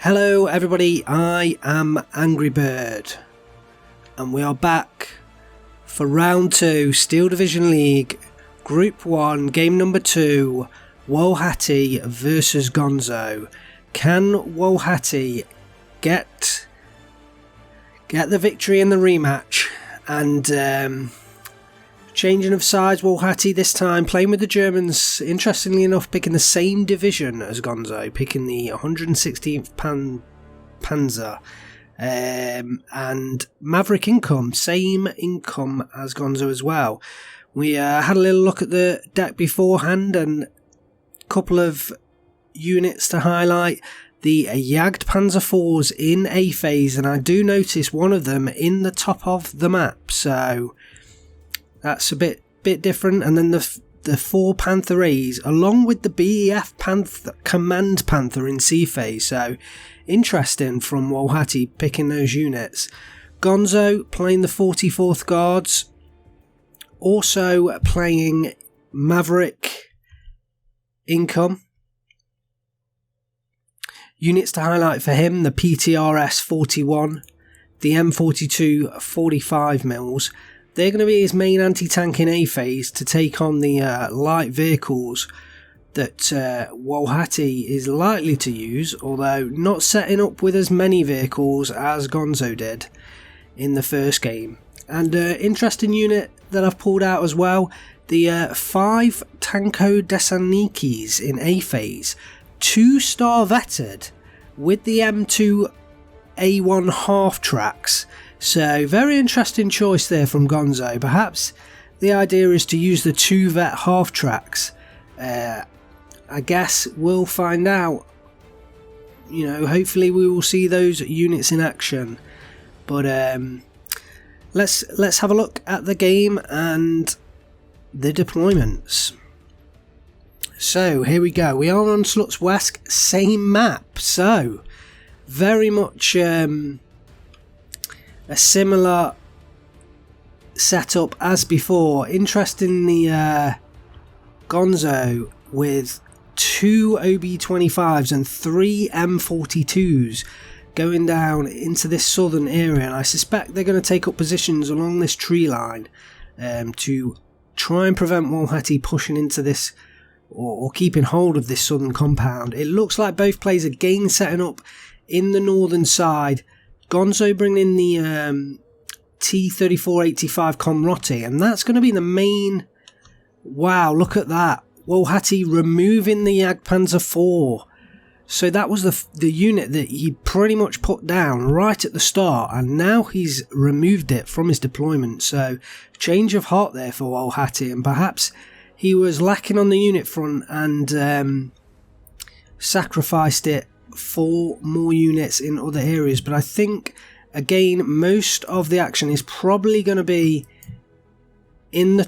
Hello everybody, I am Angry Bird and we are back for round 2 Steel Division League Group 1 game number 2, Wlochaty versus Gonzo. Can Wlochaty get the victory in the rematch? And changing of sides, Wlochaty this time playing with the Germans, interestingly enough picking the same division as Gonzo, picking the 116th Panzer, and Maverick income, same income as Gonzo as well. We had a little look at the deck beforehand and a couple of units to highlight. The Jagd Panzer IVs in A phase, and I do notice one of them in the top of the map, so that's a bit different. And then the 4 Panther A's along with the BEF Command Panther in C phase, so interesting from Wlochaty picking those units. Gonzo playing the 44th Guards, also playing Maverick income. Units to highlight for him: the PTRS 41, the M42 45 mils. They're going to be his main anti-tank in A phase to take on the light vehicles that Wlochaty is likely to use, although not setting up with as many vehicles as Gonzo did in the first game. And interesting unit that I've pulled out as well, the 5 Tanko Desanikis in A phase, 2-star vetted with the M2 A1 half tracks. So very interesting choice there from Gonzo. Perhaps the idea is to use the 2 vet half tracks. I guess we'll find out. You know, hopefully we will see those units in action. But let's have a look at the game and the deployments. So here we go. We are on Slutswesk, same map. So very much a similar setup as before. Interestingly, Gonzo with 2 OB25s and 3 M42s going down into this southern area, and I suspect they're going to take up positions along this tree line to try and prevent Wlochaty pushing into this or keeping hold of this southern compound. It looks like both players again setting up in the northern side. Gonzo bringing in the T-3485 Comrotti, and that's going to be the main... Wow, look at that. Wlochaty removing the Jagdpanzer IV. So that was the unit that he pretty much put down right at the start, and now he's removed it from his deployment. So change of heart there for Wlochaty, and perhaps he was lacking on the unit front and sacrificed it for more units in other areas. But I think again most of the action is probably going to be in the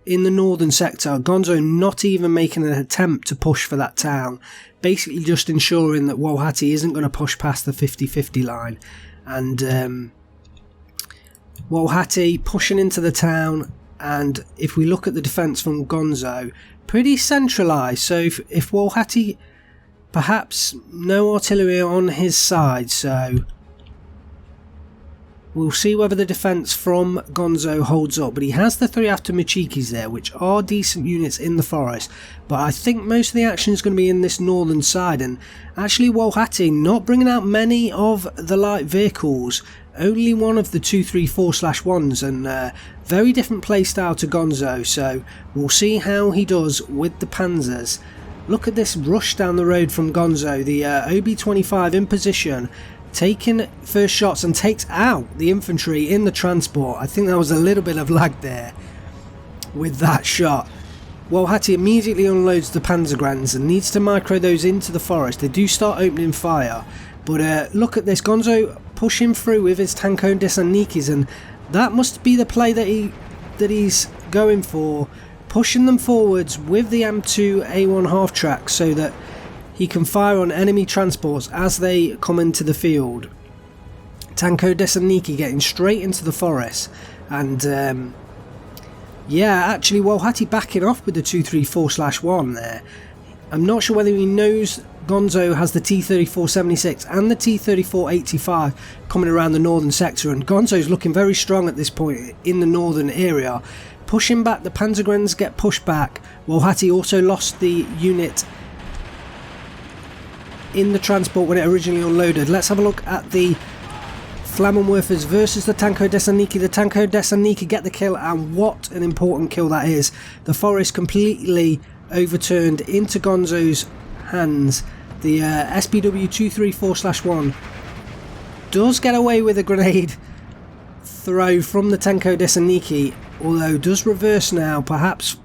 northern sector. Gonzo not even making an attempt to push for that town, basically just ensuring that Wlochaty isn't going to push past the 50-50 line, and Wlochaty pushing into the town. And if we look at the defence from Gonzo, pretty centralised. So if Wlochaty, perhaps no artillery on his side, so we'll see whether the defence from Gonzo holds up. But he has the 3 Avtomatikis there, which are decent units in the forest. But I think most of the action is going to be in this northern side. And actually Wlochaty not bringing out many of the light vehicles. Only one of the 234/1s, and very different playstyle to Gonzo. So we'll see how he does with the Panzers. Look at this rush down the road from Gonzo. The OB25 in position, taking first shots and takes out the infantry in the transport. I think there was a little bit of lag there with that shot. Wlochaty immediately unloads the Panzergrenz and needs to micro those into the forest. They do start opening fire, but look at this. Gonzo pushing through with his Tanko Desanikis, and that must be the play that he's going for. Pushing them forwards with the M2 A1 half track so that he can fire on enemy transports as they come into the field. Tanko Desaniki getting straight into the forest, and yeah, actually Wlochaty backing off with the 234/1 there. I'm not sure whether he knows Gonzo has the T-34-76 and the T-34-85 coming around the northern sector, and Gonzo's looking very strong at this point in the northern area. Pushing back, the Panzergrenadiers get pushed back. Wlochaty also lost the unit in the transport when it originally unloaded. Let's have a look at the Flammenwerfers versus the Tanko Thessaloniki. The Tanko Thessaloniki get the kill, and what an important kill that is. The forest completely overturned into Gonzo's hands. The SPW 234/1 does get away with a grenade throw from the Tanko Thessaloniki, although does reverse now, perhaps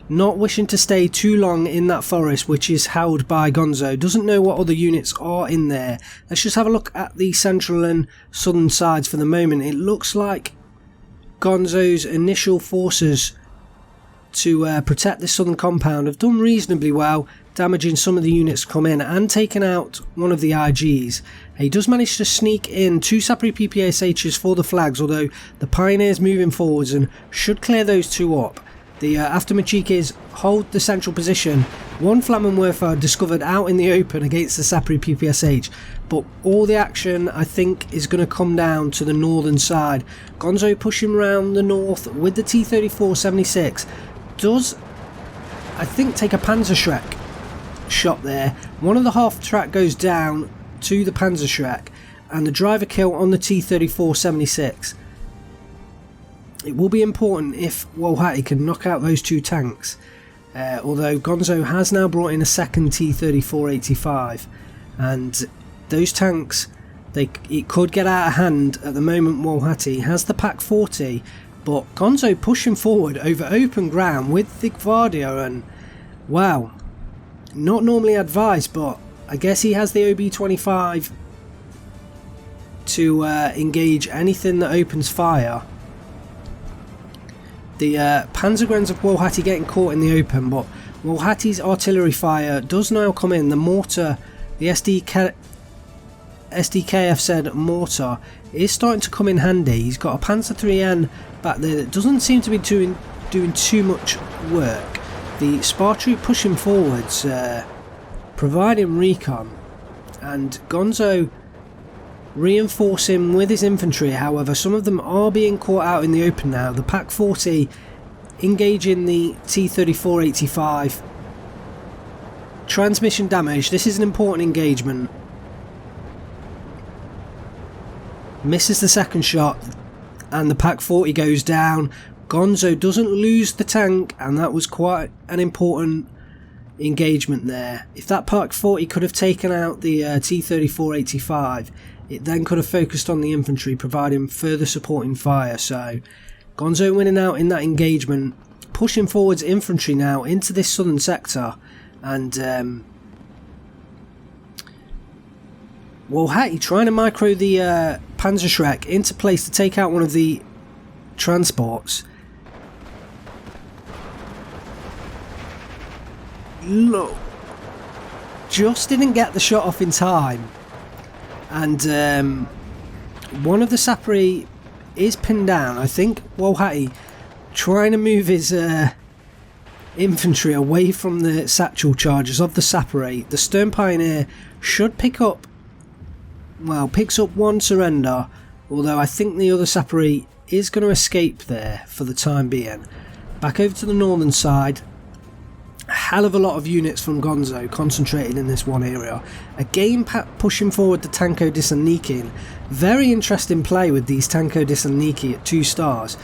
not wishing to stay too long in that forest which is held by Gonzo. Doesn't know what other units are in there. Let's just have a look at the central and southern sides for the moment. It looks like Gonzo's initial forces to protect this southern compound have done reasonably well, damaging some of the units come in and taking out one of the IGs. He does manage to sneak in 2 Sapri PPSHs for the flags, although the Pioneers moving forwards and should clear those 2 up. The Aftermachikis hold the central position. 1 Flammenwerfer discovered out in the open against the Sapri PPSH, but all the action I think is going to come down to the northern side. Gonzo pushing around the north with the T-34-76 does, I think, take a Panzerschreck shot there. One of the half track goes down to the Panzerschreck, and the driver kill on the T-34-76. It will be important if Wlochaty can knock out those 2 tanks, although Gonzo has now brought in a second T-34-85, and those tanks, it could get out of hand at the moment. Wlochaty has the Pak-40, but Gonzo pushing forward over open ground with the Gvardia, and wow, not normally advised, but I guess he has the OB-25 to engage anything that opens fire. The Panzergrenadiers of Wlochaty getting caught in the open, but Wlochaty's artillery fire does now come in. The mortar, the SDKF said mortar, is starting to come in handy. He's got a Panzer 3N back there that doesn't seem to be doing too much work. The Spar troop pushing forwards, providing recon, and Gonzo reinforcing with his infantry. However, some of them are being caught out in the open now. The Pak-40 engaging the T-34-85. Transmission damage. This is an important engagement. Misses the second shot, and the Pak-40 goes down. Gonzo doesn't lose the tank, and that was quite an important engagement there. If that Pak-40 could have taken out the T-34-85, it then could have focused on the infantry, providing further supporting fire. So Gonzo winning out in that engagement, pushing forwards infantry now into this southern sector, and Wlochaty trying to micro the Panzerschreck into place to take out one of the transports. Look, just didn't get the shot off in time, and one of the Sapri is pinned down. I think Wlochaty trying to move his infantry away from the satchel charges of the Sapri. The Stern Pioneer should picks up 1 surrender, although I think the other Sapri is going to escape there for the time being. Back over to the northern side. A hell of a lot of units from Gonzo concentrated in this one area. Again pushing forward the Tanko Thessaloniki. Very interesting play with these Tanko Thessaloniki at 2 stars.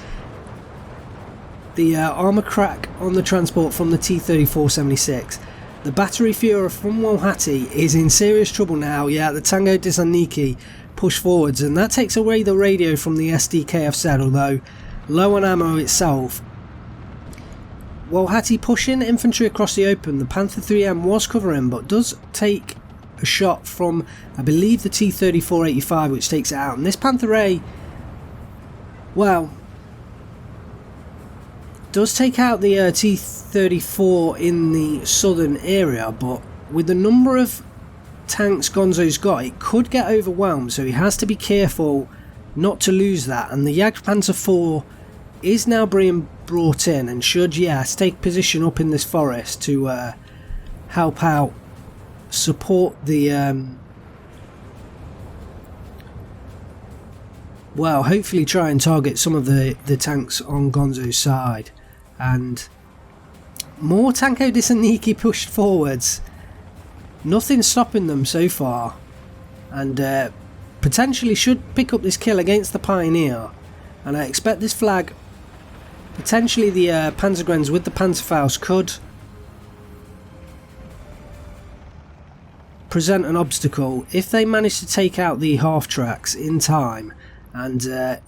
The armour crack on the transport from the T-34-76. The battery Führer from Wlochaty is in serious trouble now. Yeah, the Tanko Thessaloniki push forwards, and that takes away the radio from the SDKF, although low on ammo itself. Wlochaty pushing infantry across the open. The Panther 3M was covering, but does take a shot from, I believe, the T-34-85, which takes it out. And this Panther A, well, does take out the T-34 in the southern area, but with the number of tanks Gonzo's got, it could get overwhelmed, so he has to be careful not to lose that. And the Jagdpanzer 4 is now being brought in and should, yes, take position up in this forest to help out, support the well, hopefully try and target some of the tanks on Gonzo's side. And more Tanko Disaniki pushed forwards. Nothing stopping them so far. And potentially should pick up this kill against the Pioneer. And I expect this flag, potentially the Panzergrens with the Panzerfaust could present an obstacle if they manage to take out the half-tracks in time. And that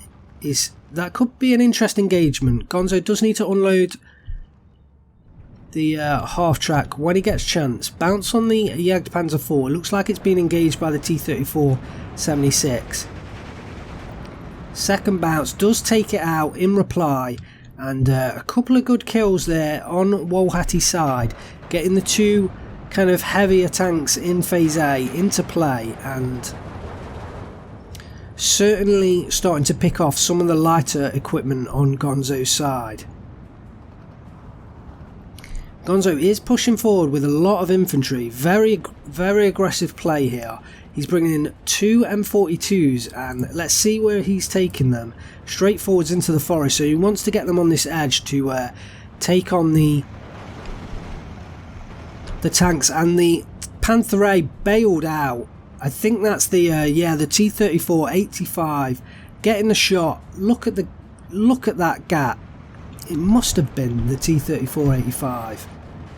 could be an interesting engagement. Gonzo does need to unload the half-track when he gets chance. Bounce on the Jagdpanzer IV. It looks like it's been engaged by the T-34-76. Second bounce does take it out in reply. And a couple of good kills there on Wlochaty's side. Getting the two kind of heavier tanks in Phase A into play. And certainly starting to pick off some of the lighter equipment on Gonzo's side. Gonzo is pushing forward with a lot of infantry. Very, very aggressive play here. He's bringing in two M42s and let's see where he's taking them. Straight forwards into the forest. So he wants to get them on this edge to take on the tanks. And the Panther A bailed out. I think that's the the T-34-85 getting the shot. Look at that gap. It must have been the T-34-85.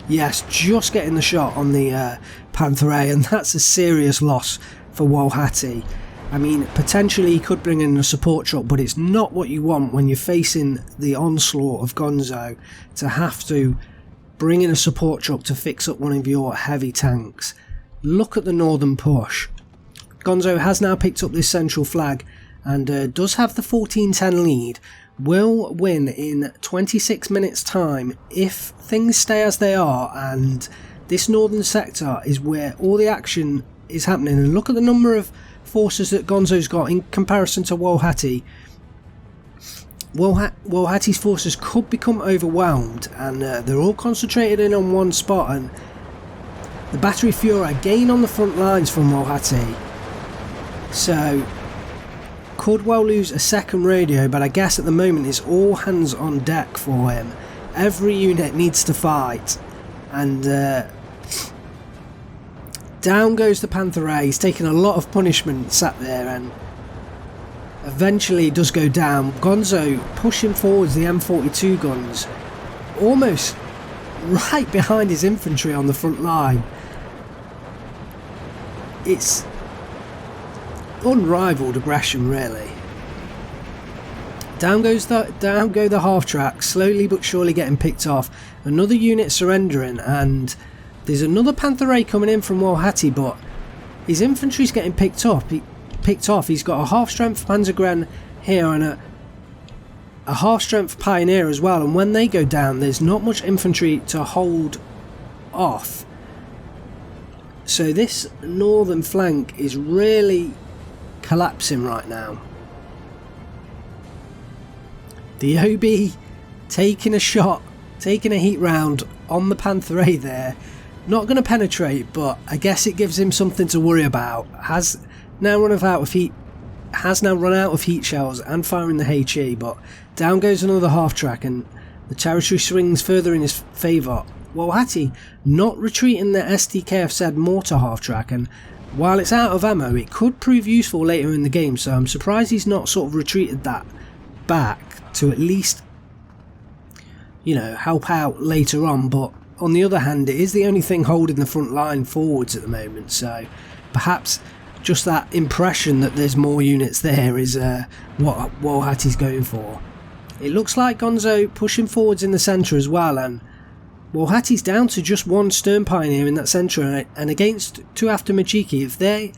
Yes, just getting the shot on the Panther A, and that's a serious loss for Wlochaty. I mean, potentially he could bring in a support truck, but it's not what you want when you're facing the onslaught of Gonzo to have to bring in a support truck to fix up one of your heavy tanks. Look at the northern push. Gonzo has now picked up this central flag and does have the 14-10 lead. Will win in 26 minutes time if things stay as they are, and this northern sector is where all the action is happening. And look at the number of forces that Gonzo's got in comparison to Wlochaty. Wlochaty's forces could become overwhelmed, and they're all concentrated in on one spot, and the Battery Führer gain on the front lines from Wlochaty. So could well lose a second radio, but I guess at the moment it's all hands on deck for him. Every unit needs to fight, and down goes the Panther A. He's taken a lot of punishment sat there and eventually does go down. Gonzo pushing forwards the M42 guns almost right behind his infantry on the front line. It's unrivaled aggression, really. Down go the half track, slowly but surely getting picked off. Another unit surrendering, and there's another Panther A coming in from Wlochaty, but his infantry's getting picked off. He's got a half-strength Panzergren here and a half-strength Pioneer as well, and when they go down there's not much infantry to hold off. So this northern flank is really collapsing right now. The OB taking a shot, taking a heat round on the Panther A there. Not going to penetrate, but I guess it gives him something to worry about. Has now run out of heat shells and firing the HE, but down goes another half track and the territory swings further in his favour. Wlochaty not retreating the SDKFZ mortar half track, and while it's out of ammo it could prove useful later in the game, so I'm surprised he's not sort of retreated that back to at least, you know, help out later on. But on the other hand, it is the only thing holding the front line forwards at the moment, so perhaps just that impression that there's more units there is what Wlochaty's going for. It looks like Gonzo pushing forwards in the centre as well, and Wlochaty's down to just one Stern Pioneer in that centre, and against two after Majiki, if they're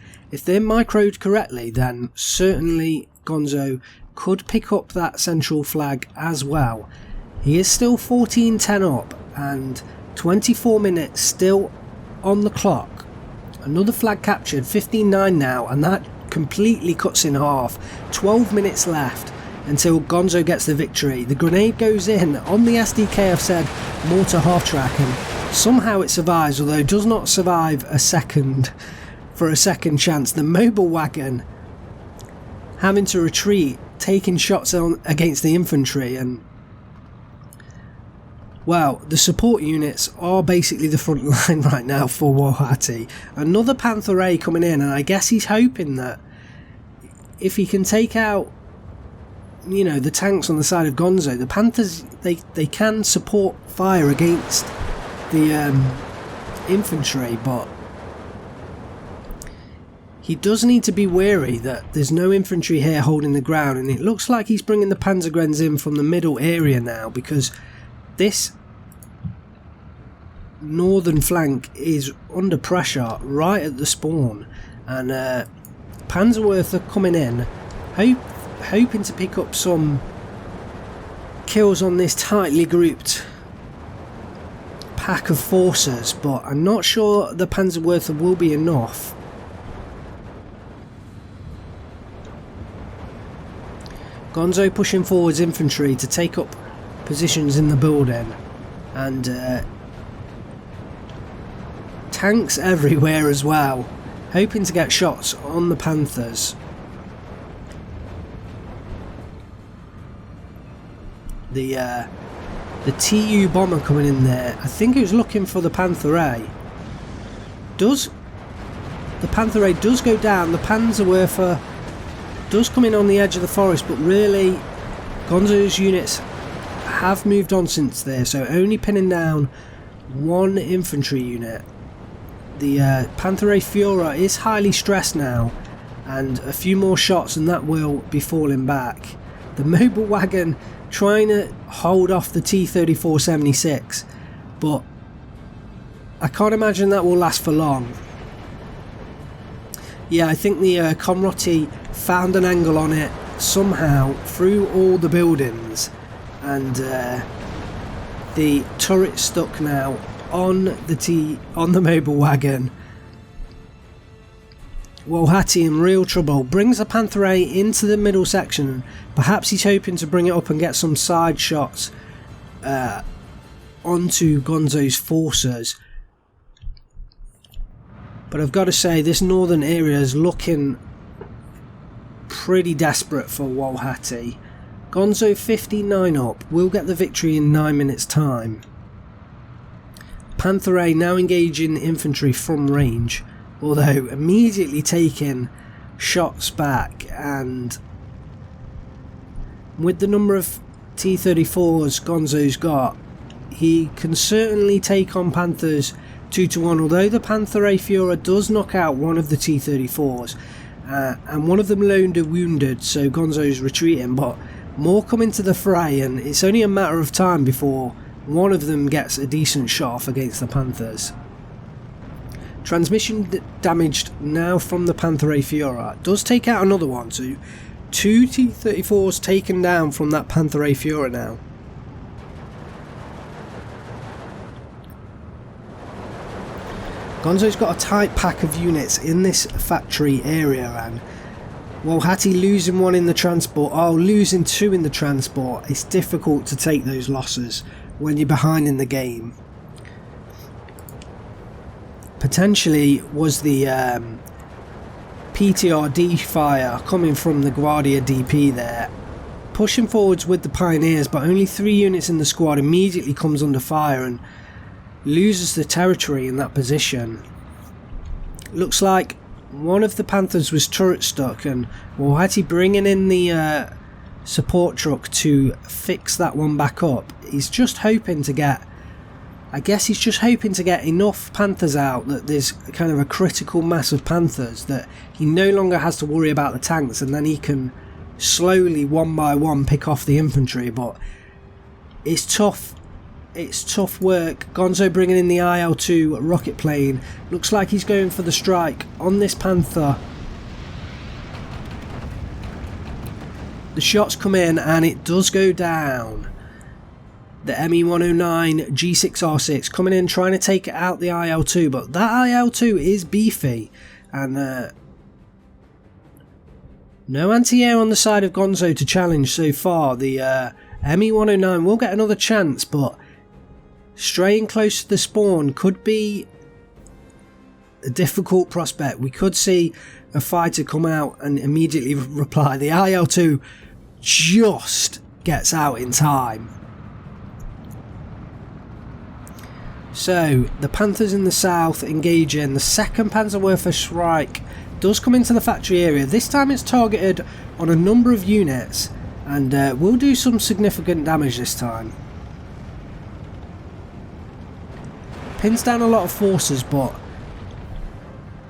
microed correctly, then certainly Gonzo could pick up that central flag as well. He is still 14-10 up and 24 minutes still on the clock. Another flag captured, 15-9 now, and that completely cuts in half. 12 minutes left until Gonzo gets the victory. The grenade goes in on the SDKFZ mortar half track, and Somehow it survives, although does not survive for a second chance. The mobile wagon having to retreat, taking shots on against the infantry, and well, the support units are basically the front line right now for Wlochaty. Another Panther A coming in, and I guess he's hoping that if he can take out, you know, the tanks on the side of Gonzo, the Panthers, they can support fire against the infantry, but he does need to be wary that there's no infantry here holding the ground, and it looks like he's bringing the Panzergrenz in from the middle area now, because this northern flank is under pressure right at the spawn, and Panzerwerth are coming in hoping to pick up some kills on this tightly grouped pack of forces, but I'm not sure the Panzerwerth will be enough. Gonzo pushing forwards infantry to take up positions in the building, and tanks everywhere as well, hoping to get shots on the Panthers. The TU bomber coming in there, I think he was looking for the Panther A. The Panther A does go down, the Panzerwerfer does come in on the edge of the forest, but really Gonzo's units have moved on since there, so only pinning down one infantry unit. The Panther A Führer is highly stressed now, and a few more shots and that will be falling back. The mobile wagon trying to hold off the T-34-76, but I can't imagine that will last for long. Yeah, I think the Wlochaty found an angle on it somehow through all the buildings, and the turret stuck now on the mobile wagon. Wlochaty in real trouble, brings the Panther A into the middle section. Perhaps he's hoping to bring it up and get some side shots onto Gonzo's forces. But I've got to say, this northern area is looking pretty desperate for Wlochaty. Gonzo 59 up, will get the victory in 9 minutes time. Panther A now engaging infantry from range, although immediately taking shots back, and with the number of T-34s Gonzo's got, he can certainly take on Panthers 2-1, although the Panther A Führer does knock out one of the T-34s, and one of them loaned a wounded, so Gonzo's retreating, but more come into the fray, and it's only a matter of time before one of them gets a decent shot off against the Panthers. Transmission damaged now from the Panther A Führer. Does take out another one, so two T-34s taken down from that Panther A Führer now. Gonzo's got a tight pack of units in this factory area, and Wlochaty losing one in the transport, losing two in the transport. It's difficult to take those losses when you're behind in the game. Potentially was the PTRD fire coming from the Guardia DP there, pushing forwards with the Pioneers, but only 3 units in the squad, immediately comes under fire and loses the territory in that position. Looks like one of the Panthers was turret stuck, and Wlochaty bringing in the support truck to fix that one back up. He's just hoping to get, I guess he's just hoping to get enough Panthers out that there's kind of a critical mass of Panthers that he no longer has to worry about the tanks, and then he can slowly one by one pick off the infantry. But it's tough. It's tough work. Gonzo bringing in the IL-2 rocket plane. Looks like he's going for the strike on this Panther. The shots come in and it does go down. The ME-109G6R6 coming in trying to take out the IL-2, but that IL-2 is beefy, and no anti-air on the side of Gonzo to challenge so far. The ME-109 will get another chance, but Straying close to the spawn could be a difficult prospect. We could see a fighter come out and immediately reply. The IL-2 just gets out in time. So the Panthers in the south engage in. The 2nd Panzerwerfer Reich does come into the factory area. This time it's targeted on a number of units and will do some significant damage this time. Pins down a lot of forces, but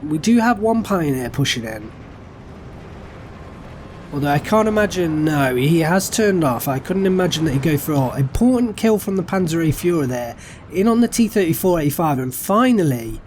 we do have one Pioneer pushing in. Although I can't imagine, no, he has turned off. I couldn't imagine that he'd go for an important kill from the Panzer A Führer there, in on the T-34-85, and finally,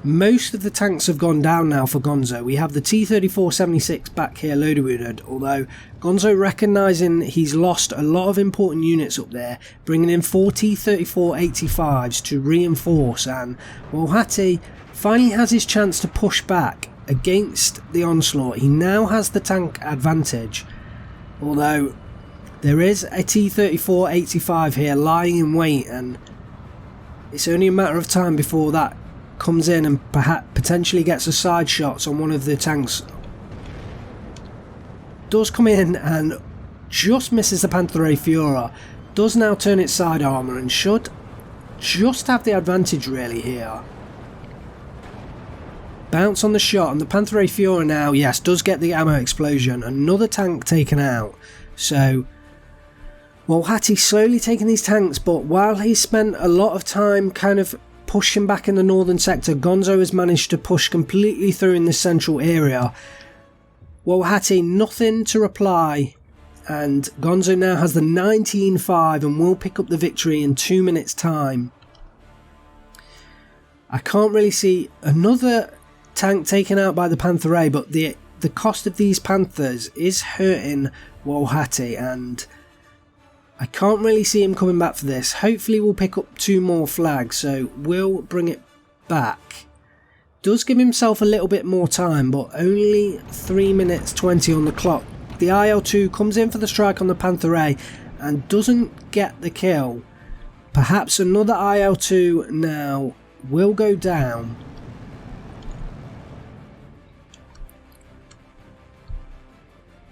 most of the tanks have gone down now for Gonzo. We have the T-34-76 back here loader wounded, although Gonzo recognising he's lost a lot of important units up there, bringing in 4 T-34-85s to reinforce, and Wlochaty finally has his chance to push back against the onslaught. He now has the tank advantage, although there is a T-34-85 here lying in wait, and it's only a matter of time before that comes in and perhaps potentially gets a side shots on one of the tanks. Does come in and just misses the Panther A Führer. Does now turn its side armour and should just have the advantage really here. Bounce on the shot, and the Panther A Führer now, yes, does get the ammo explosion. Another tank taken out. So Wlochaty slowly taking these tanks, but while he's spent a lot of time kind of pushing back in the northern sector, Gonzo has managed to push completely through in the central area. Wlochaty nothing to reply, and Gonzo now has the 19-5 and will pick up the victory in 2 minutes time. I can't really see another tank taken out by the Panther A, but the cost of these Panthers is hurting Wlochaty, and I can't really see him coming back for this. Hopefully we'll pick up 2 more flags, so we'll bring it back. Does give himself a little bit more time, but only 3 minutes 20 on the clock. The IL-2 comes in for the strike on the Panther A and doesn't get the kill. Perhaps another IL-2 now will go down.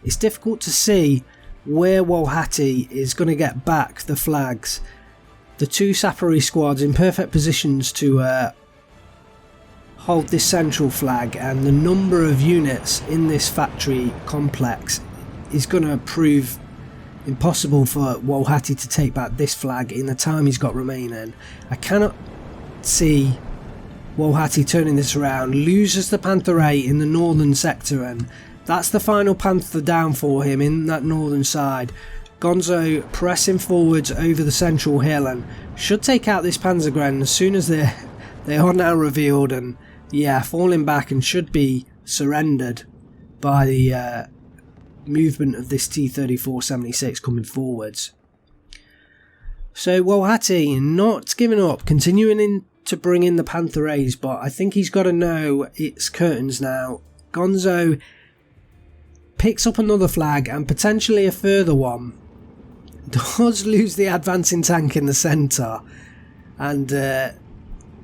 It's difficult to see where Wlochaty is going to get back the flags. The 2 Sapori squads in perfect positions to hold this central flag, and the number of units in this factory complex is going to prove impossible for Wlochaty to take back this flag in the time he's got remaining. I cannot see Wlochaty turning this around. Loses the Panther A in the northern sector, and that's the final Panther down for him in that northern side. Gonzo pressing forwards over the central hill and should take out this Panzergren as soon as they are now revealed, and yeah, falling back and should be surrendered by the movement of this T-34-76 coming forwards. So Wlochaty not giving up, continuing to bring in the Panther A's, but I think he's got to know it's curtains now. Gonzo picks up another flag and potentially a further one. Does lose the advancing tank in the centre, and the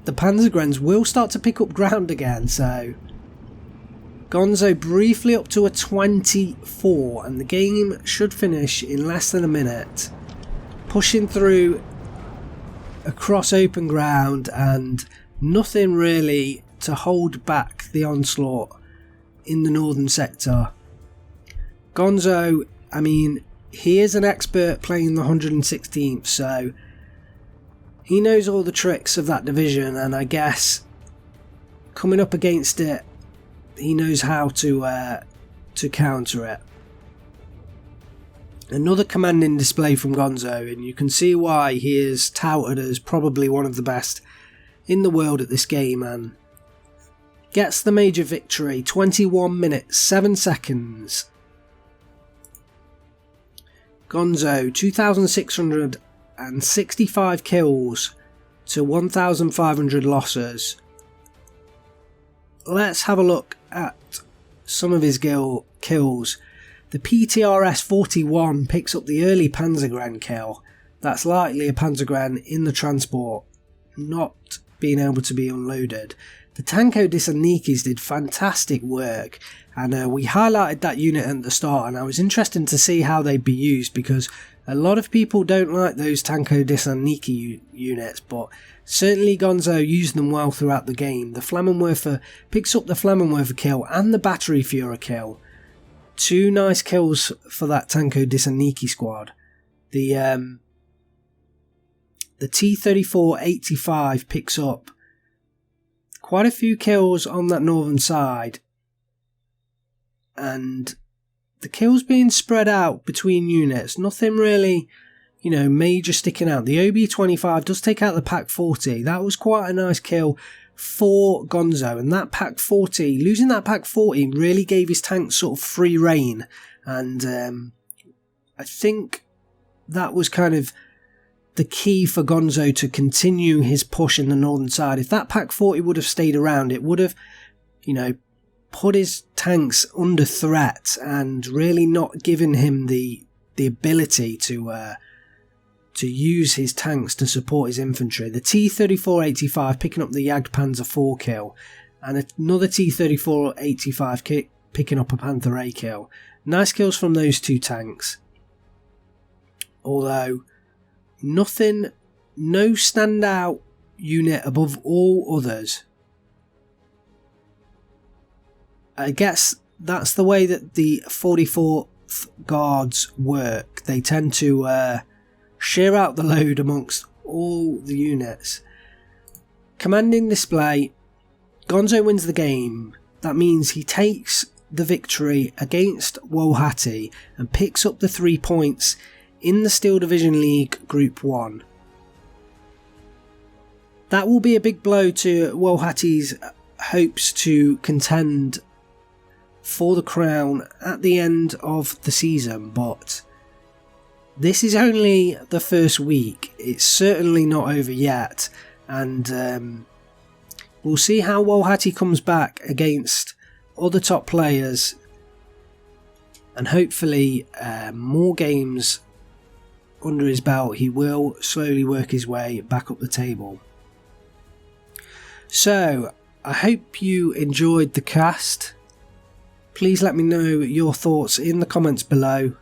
Panzergrens will start to pick up ground again. So Gonzo briefly up to a 24, and the game should finish in less than a minute. Pushing through across open ground and nothing really to hold back the onslaught in the northern sector. Gonzo, I mean, he is an expert playing the 116th, so he knows all the tricks of that division, and I guess coming up against it, he knows how to counter it. Another commanding display from Gonzo, and you can see why he is touted as probably one of the best in the world at this game, and gets the major victory. 21 minutes 7 seconds. Gonzo 2,665 kills to 1,500 losses. Let's have a look at some of his kills. The PTRS 41 picks up the early Panzergren kill. that's likely a Panzergren in the transport, not being able to be unloaded. The Tanko DCRNGhFBEJcCRGEg did fantastic work, and we highlighted that unit at the start, and I was interested to see how they'd be used, because a lot of people don't like those Tanko DCRNGhFBEJcCRGEg units, but certainly Gonzo used them well throughout the game. The Flammenwerfer picks up the Flammenwerfer kill and the Battery Führer kill. 2 nice kills for that Tanko DCRNGhFBEJcCRGEg squad. The T-34-85 picks up quite a few kills on that northern side, and the kills being spread out between units, nothing really, major sticking out. The OB-25 does take out the Pak-40. That was quite a nice kill for Gonzo, and that Pak-40, losing that Pak-40 really gave his tank sort of free reign, and I think that was kind of the key for Gonzo to continue his push in the northern side. If that Pak-40 would have stayed around, it would have, put his tanks under threat and really not given him the ability to use his tanks to support his infantry. The T-34-85 picking up the Jagdpanzer 4 kill, and another T-34-85 picking up a Panther A kill. Nice kills from those 2 tanks. Although no standout unit above all others. I guess that's the way that the 44th Guards work. They tend to share out the load amongst all the units. Commanding display, Gonzo wins the game. That means he takes the victory against Wlochaty and picks up the 3 points in the Steel Division League Group 1. That will be a big blow to Wlochaty's hopes to contend for the crown at the end of the season, but this is only the first week. It's certainly not over yet, and we'll see how Wlochaty comes back against other top players, and hopefully more games under his belt. He will slowly work his way back up the table. So I hope you enjoyed the cast. Please let me know your thoughts in the comments below.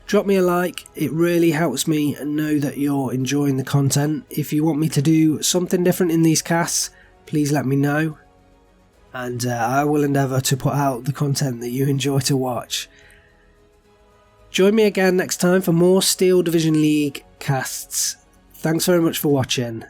Drop me a like, it really helps me know that you're enjoying the content. If you want me to do something different in these casts, please let me know, and I will endeavour to put out the content that you enjoy to watch. Join me again next time for more Steel Division League casts. Thanks very much for watching.